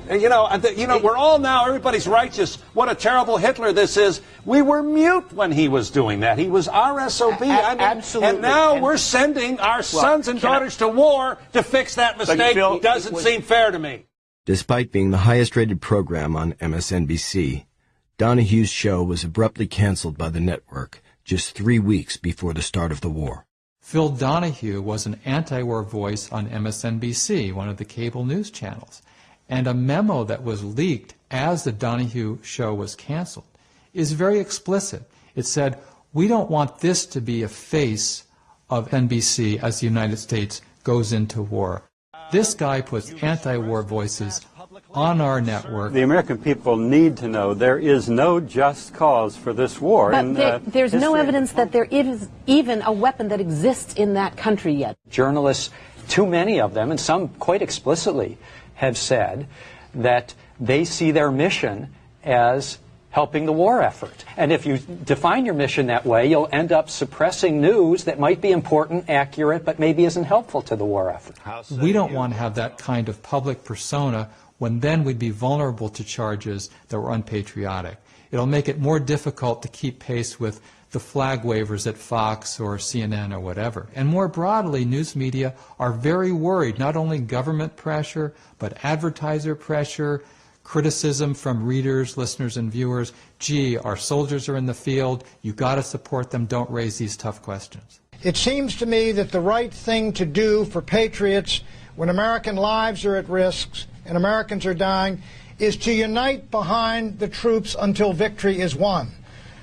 We're all now, everybody's righteous. What a terrible Hitler this is. We were mute when he was doing that. He was our SOB. Absolutely. And now we're sending our sons and daughters to war to fix that mistake. It doesn't seem fair to me. Despite being the highest-rated program on MSNBC, Donahue's show was abruptly canceled by the network just 3 weeks before the start of the war. Phil Donahue was an anti-war voice on MSNBC, one of the cable news channels. And a memo that was leaked as the Donahue show was canceled is very explicit. It said, we don't want this to be a face of NBC as the United States goes into war. This guy puts anti-war voices on our network. The American people need to know there is no just cause for this war. But there's no evidence that there is even a weapon that exists in that country yet. Journalists, too many of them, and some quite explicitly, have said that they see their mission as helping the war effort. And if you define your mission that way, you'll end up suppressing news that might be important, accurate, but maybe isn't helpful to the war effort. We don't want to have that kind of public persona when then we'd be vulnerable to charges that were unpatriotic. It'll make it more difficult to keep pace with the flag wavers at Fox or CNN or whatever. And more broadly, news media are very worried, not only government pressure, but advertiser pressure, criticism from readers, listeners, and viewers. Gee, our soldiers are in the field. You've got to support them. Don't raise these tough questions. It seems to me that the right thing to do for patriots when American lives are at risk and Americans are dying is to unite behind the troops until victory is won.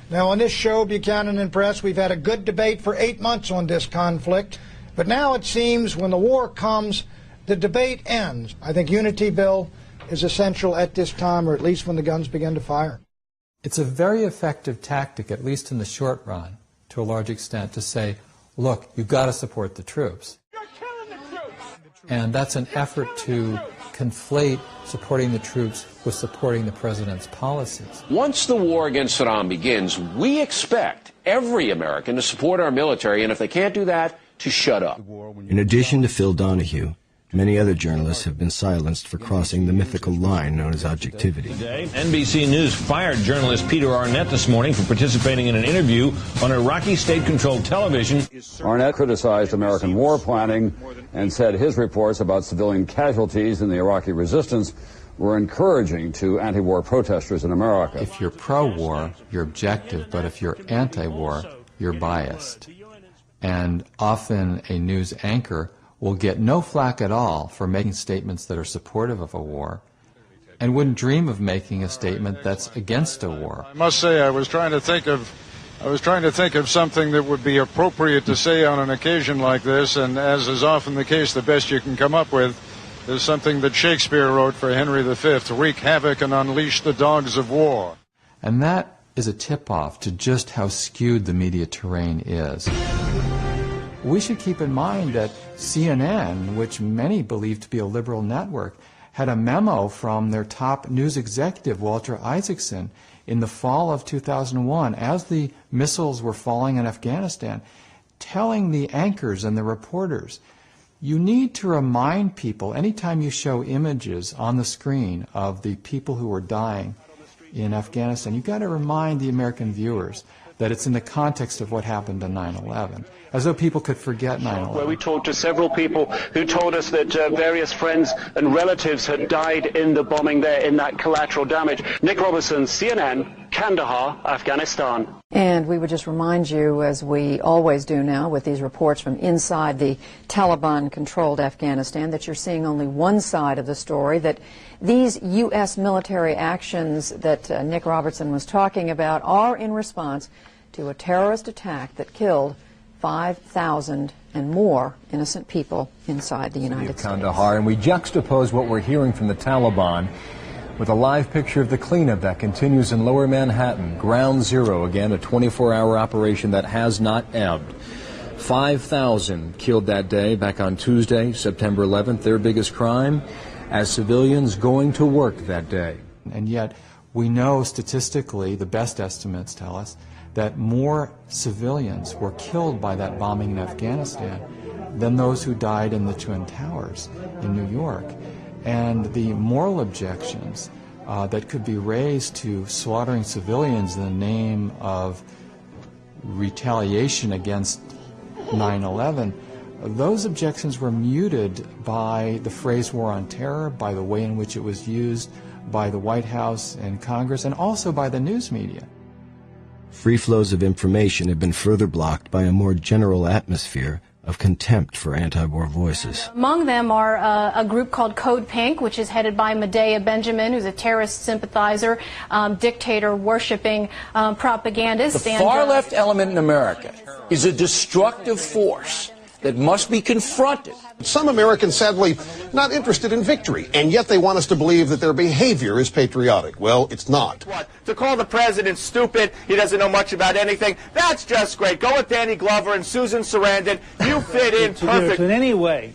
Now, on this show, Buchanan and Press, we've had a good debate for 8 months on this conflict. But now it seems when the war comes, the debate ends. I think unity, Bill, is essential at this time, or at least when the guns begin to fire. It's a very effective tactic, at least in the short run, to a large extent, to say, look, you've got to support the troops. You're killing the troops! And that's an effort to conflate supporting the troops with supporting the president's policies. Once the war against Saddam begins, we expect every American to support our military, and if they can't do that, to shut up. In addition to Phil Donahue, many other journalists have been silenced for crossing the mythical line known as objectivity. Today, NBC News fired journalist Peter Arnett this morning for participating in an interview on Iraqi state-controlled television. Arnett criticized American war planning and said his reports about civilian casualties in the Iraqi resistance were encouraging to anti-war protesters in America. If you're pro-war, you're objective, but if you're anti-war, you're biased. And often a news anchor will get no flack at all for making statements that are supportive of a war and wouldn't dream of making a statement that's against a war. I must say I was trying to think of something that would be appropriate to say on an occasion like this, and as is often the case, the best you can come up with is something that Shakespeare wrote for Henry V, wreak havoc and unleash the dogs of war. And that is a tip-off to just how skewed the media terrain is. We should keep in mind that CNN, which many believe to be a liberal network, had a memo from their top news executive, Walter Isaacson, in the fall of 2001, as the missiles were falling in Afghanistan, telling the anchors and the reporters, you need to remind people, anytime you show images on the screen of the people who were dying in Afghanistan, you've got to remind the American viewers that it's in the context of what happened on 9/11, as though people could forget 9/11. Where we talked to several people who told us that various friends and relatives had died in the bombing there, in that collateral damage. Nick Robertson, CNN, Kandahar, Afghanistan. And we would just remind you, as we always do now with these reports from inside the Taliban-controlled Afghanistan, that you're seeing only one side of the story, that these U.S. military actions that Nick Robertson was talking about are in response to a terrorist attack that killed 5,000 and more innocent people inside the United States. Kandahar, and we juxtapose what we're hearing from the Taliban with a live picture of the cleanup that continues in Lower Manhattan. Ground Zero, again, a 24-hour operation that has not ebbed. 5,000 killed that day, back on Tuesday, September 11th, their biggest crime, as civilians going to work that day. And yet, we know statistically, the best estimates tell us, that more civilians were killed by that bombing in Afghanistan than those who died in the Twin Towers in New York. And the moral objections that could be raised to slaughtering civilians in the name of retaliation against 9/11, those objections were muted by the phrase war on terror, by the way in which it was used by the White House and Congress, and also by the news media. Free flows of information have been further blocked by a more general atmosphere of contempt for anti-war voices. Among them are a group called Code Pink, which is headed by Medea Benjamin, who's a terrorist sympathizer, dictator-worshipping propagandist. The far-left element in America is a destructive force that must be confronted. Some Americans, sadly, not interested in victory, and yet they want us to believe that their behavior is patriotic. Well, it's not. What? To call the president stupid, he doesn't know much about anything, that's just great. Go with Danny Glover and Susan Sarandon. You fit in perfect. To in any way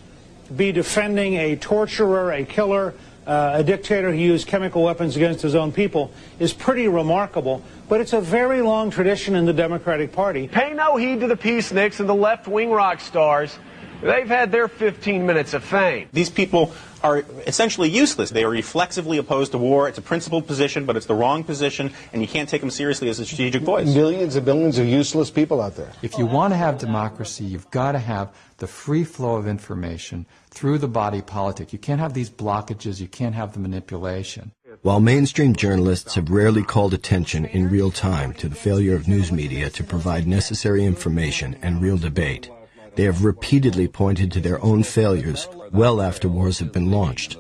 be defending a torturer, a killer, a dictator who used chemical weapons against his own people is pretty remarkable, but it's a very long tradition in the Democratic Party. Pay no heed to the peaceniks and the left-wing rock stars. They've had their 15 minutes of fame. These people are essentially useless. They are reflexively opposed to war. It's a principled position, but it's the wrong position, and you can't take them seriously as a strategic voice. Millions and billions of useless people out there. If you want to have democracy, you've got to have the free flow of information through the body politic. You can't have these blockages. You can't have the manipulation. While mainstream journalists have rarely called attention in real time to the failure of news media to provide necessary information and real debate, they have repeatedly pointed to their own failures well after wars have been launched.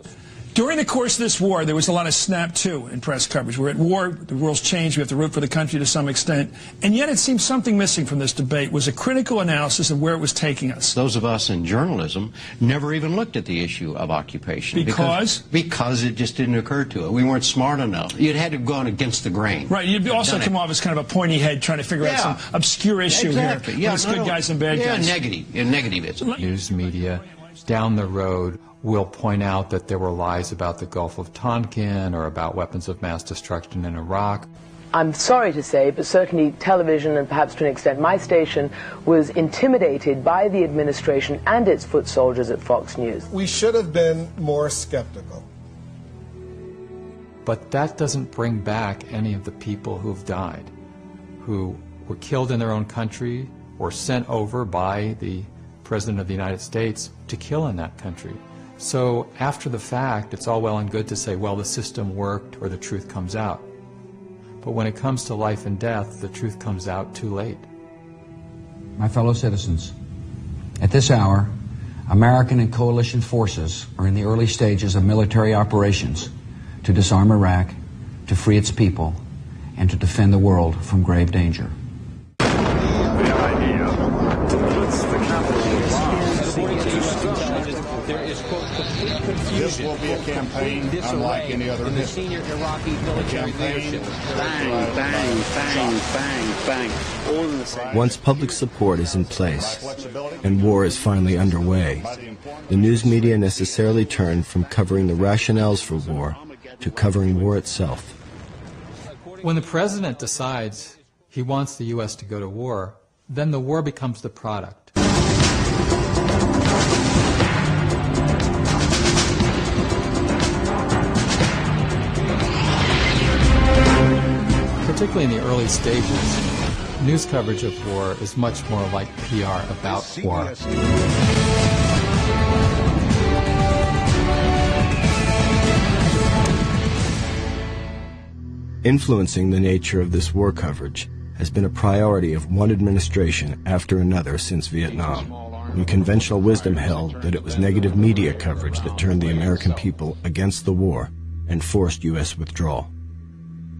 During the course of this war, there was a lot of snap, too, in press coverage. We're at war, the world's changed, we have to root for the country to some extent. And yet it seems something missing from this debate was a critical analysis of where it was taking us. Those of us in journalism never even looked at the issue of occupation. Because it just didn't occur to it. We weren't smart enough. You'd had to go on against the grain. Right, you'd also come off as kind of a pointy head trying to figure out some obscure issue here. Yeah, it's good guys and bad guys. Negativism. News media down the road will point out that there were lies about the Gulf of Tonkin or about weapons of mass destruction in Iraq. I'm sorry to say, but certainly television and perhaps to an extent my station was intimidated by the administration and its foot soldiers at Fox News. We should have been more skeptical. But that doesn't bring back any of the people who've died, who were killed in their own country or sent over by the President of the United States to kill in that country. So after the fact, it's all well and good to say, well, the system worked or the truth comes out. But when it comes to life and death, the truth comes out too late. My fellow citizens, at this hour, American and coalition forces are in the early stages of military operations to disarm Iraq, to free its people, and to defend the world from grave danger. This will be a campaign unlike any other. The senior Iraqi military leadership. Bang, bang, bang, bang, bang. All in the same. Once public support is in place and war is finally underway, the news media necessarily turn from covering the rationales for war to covering war itself. When the president decides he wants the U.S. to go to war, then the war becomes the product. Particularly in the early stages, news coverage of war is much more like PR about war. Influencing the nature of this war coverage has been a priority of one administration after another since Vietnam, when conventional wisdom held that it was negative media coverage that turned the American people against the war and forced U.S. withdrawal.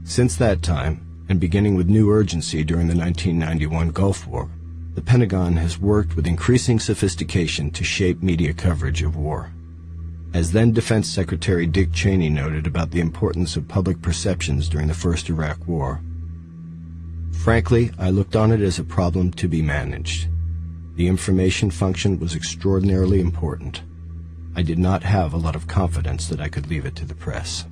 Since that time, and beginning with new urgency during the 1991 Gulf War, the Pentagon has worked with increasing sophistication to shape media coverage of war. As then Defense Secretary Dick Cheney noted about the importance of public perceptions during the first Iraq War, frankly, I looked on it as a problem to be managed. The information function was extraordinarily important. I did not have a lot of confidence that I could leave it to the press.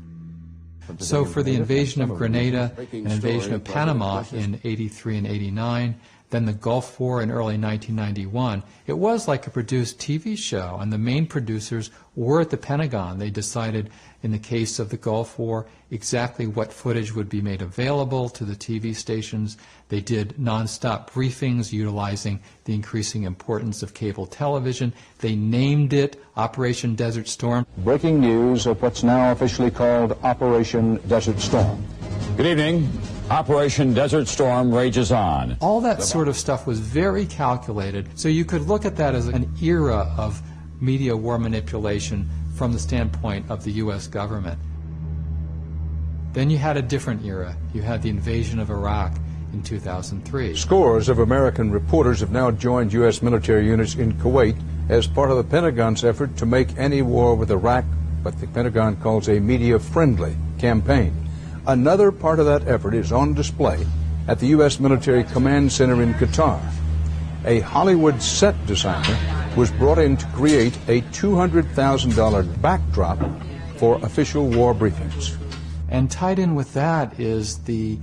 So for the invasion of Grenada and invasion of Panama in '83 and '89, Then the Gulf War in early 1991, it was like a produced TV show, and the main producers were at the Pentagon. They decided, in the case of the Gulf War, exactly what footage would be made available to the TV stations. They did nonstop briefings utilizing the increasing importance of cable television. They named it Operation Desert Storm. Breaking news of what's now officially called Operation Desert Storm. Good evening. Operation Desert Storm rages on. All that sort of stuff was very calculated, so you could look at that as an era of media war manipulation from the standpoint of the U.S. government. Then you had a different era. You had the invasion of Iraq in 2003. Scores of American reporters have now joined U.S. military units in Kuwait as part of the Pentagon's effort to make any war with Iraq what the Pentagon calls a media-friendly campaign. Another part of that effort is on display at the U.S. Military Command Center in Qatar. A Hollywood set designer was brought in to create a $200,000 backdrop for official war briefings. And tied in with that is the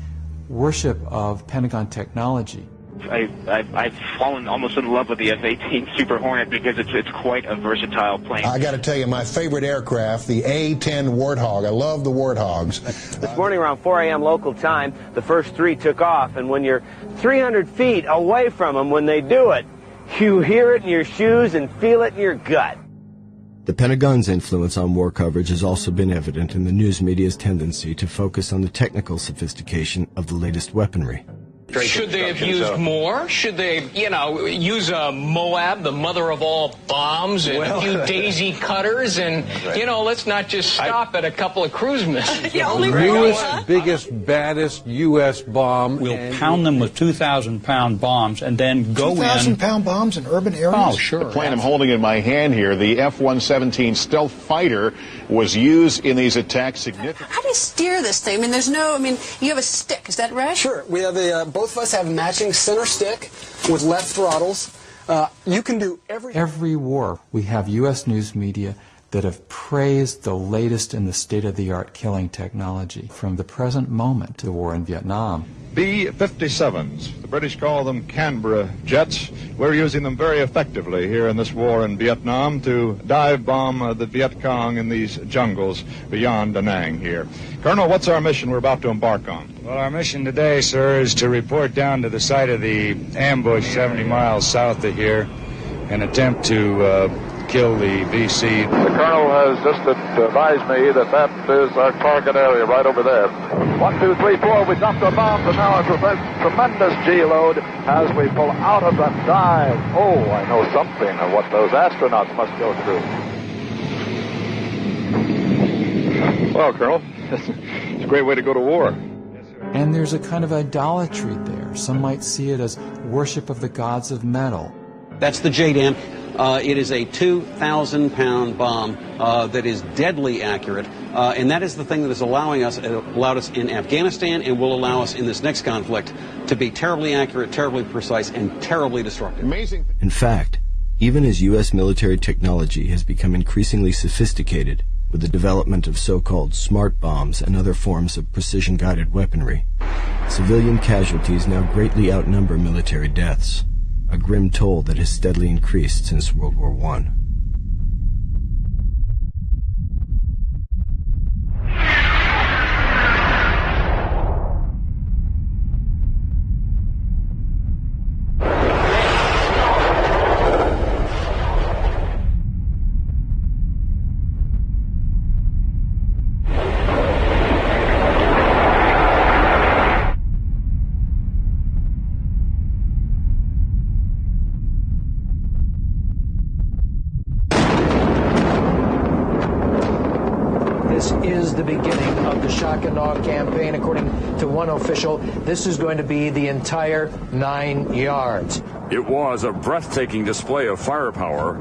worship of Pentagon technology. I've fallen almost in love with the F-18 Super Hornet because it's quite a versatile plane. I got to tell you, my favorite aircraft, the A-10 Warthog. I love the Warthogs. This morning around 4 a.m. local time, the first three took off, and when you're 300 feet away from them when they do it, you hear it in your shoes and feel it in your gut. The Pentagon's influence on war coverage has also been evident in the news media's tendency to focus on the technical sophistication of the latest weaponry. Should they have used more? Should they, use a Moab, the mother of all bombs, and a few daisy cutters, and, let's not just stop at a couple of cruise missiles. Newest, biggest, baddest U.S. bomb. We'll pound them with 2,000-pound bombs and then go in. 2,000-pound bombs in urban areas? Oh, sure. The plane I'm holding in my hand here, the F-117 stealth fighter, was used in these attacks significantly. How do you steer this thing? You have a stick, is that right? Sure. We have both of us have matching center stick with left throttles. You can do every war. We have U.S. news media that have praised the latest in the state-of-the-art killing technology, from the present moment to the war in Vietnam. B-57s. The British call them Canberra jets. We're using them very effectively here in this war in Vietnam to dive bomb the Viet Cong in these jungles beyond Da Nang here. Colonel, what's our mission we're about to embark on? Well, our mission today, sir, is to report down to the site of the ambush 70 miles south of here and attempt to kill the VC. The colonel has just advised me that is our target area right over there. 1, 2, 3, 4, we dropped our bombs, and now a tremendous G-load as we pull out of that dive. Oh, I know something of what those astronauts must go through. Well, Colonel, it's a great way to go to war. And there's a kind of idolatry there. Some might see it as worship of the gods of metal. That's the JDAM. It is a 2,000-pound bomb that is deadly accurate, and that is the thing that is allowed us in Afghanistan and will allow us in this next conflict to be terribly accurate, terribly precise, and terribly destructive. Amazing. In fact, even as U.S. military technology has become increasingly sophisticated with the development of so-called smart bombs and other forms of precision-guided weaponry, civilian casualties now greatly outnumber military deaths, a grim toll that has steadily increased since World War I. This is the beginning of the shock and awe campaign. According to one official, this is going to be the entire 9 yards. It was a breathtaking display of firepower